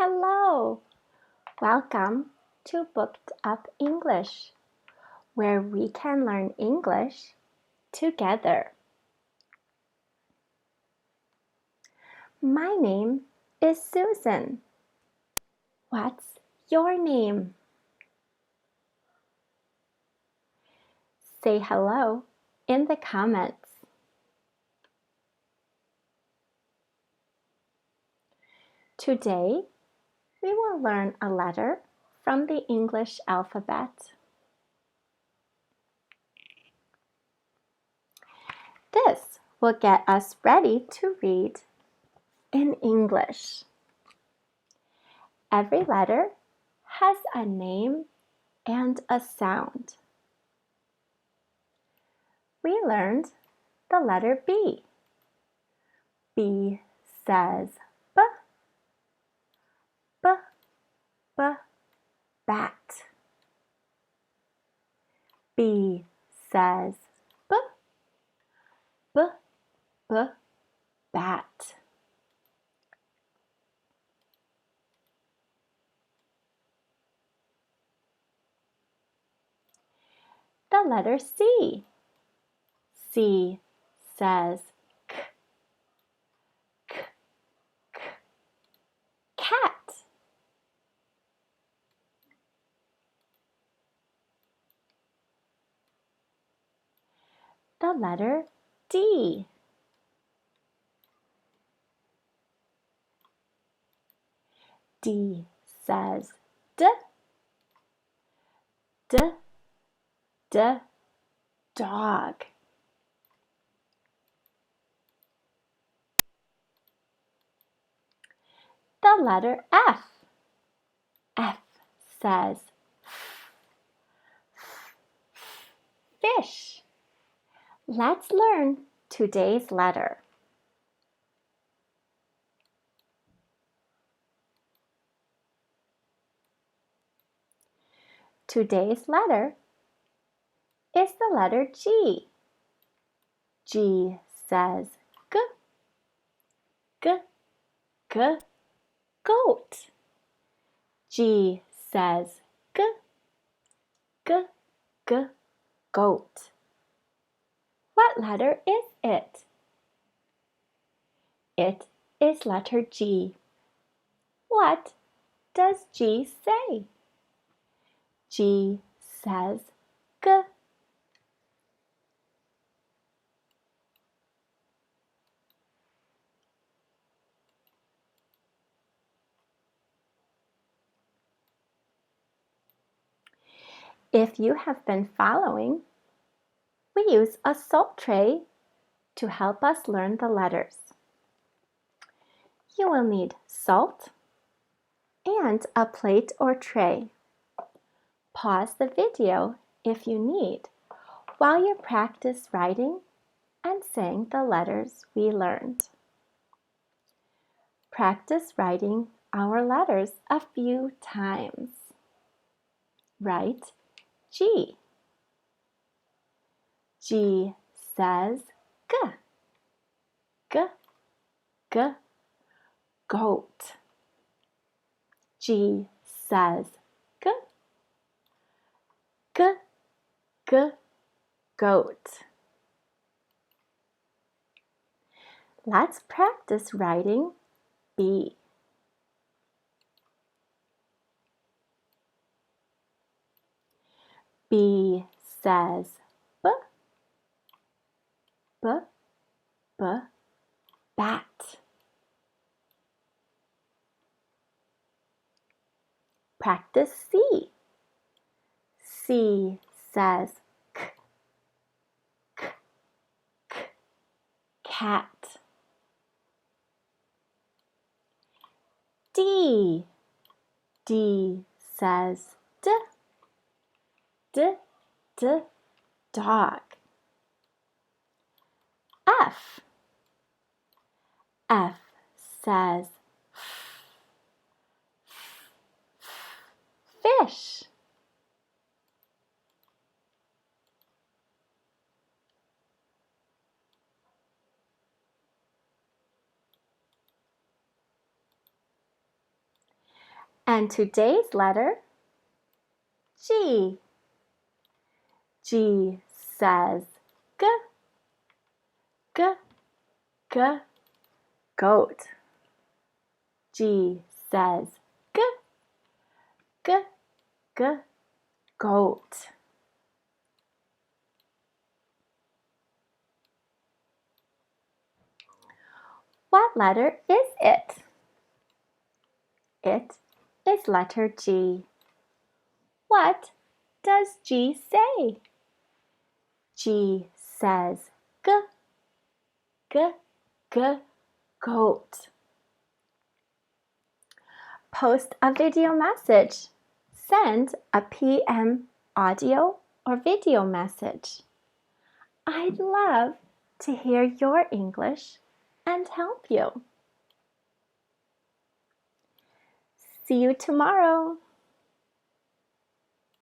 Hello! Welcome to Booked Up English, where we can learn English together. My name is Susan. What's your name? Say hello in the comments. Today, we will learn a letter from the English alphabet. This will get us ready to read in English. Every letter has a name and a sound. We learned the letter B. B says B, B, B, bat. B says B, B, B, bat. The letter C. C says K, K, K, cat. The letter D. D says D, D, D, dog. The letter F. F says fish. Let's learn today's letter. Today's letter is the letter G. G says G, G, G, goat. G says G, G, G, goat. What letter is it? It is letter G. What does G say? G says G. If you have been following, we use a salt tray to help us learn the letters. You will need salt and a plate or tray. Pause the video if you need while you practice writing and saying the letters we learned. Practice writing our letters a few times. Write G. G says G, G, G, goat. G says G, G, G, goat. Let's practice writing B. B says B, B, B, bat. Practice C. C says K, K, K, cat. D. D says D, D, D, dog. F. F says fish. And today's letter, G. G says G, G, G, goat. G says G, G, G, goat. What letter is it? It is letter G. What does G say? G says G, G, G, goat. Post a video message. Send a PM audio or video message. I'd love to hear your English and help you. See you tomorrow.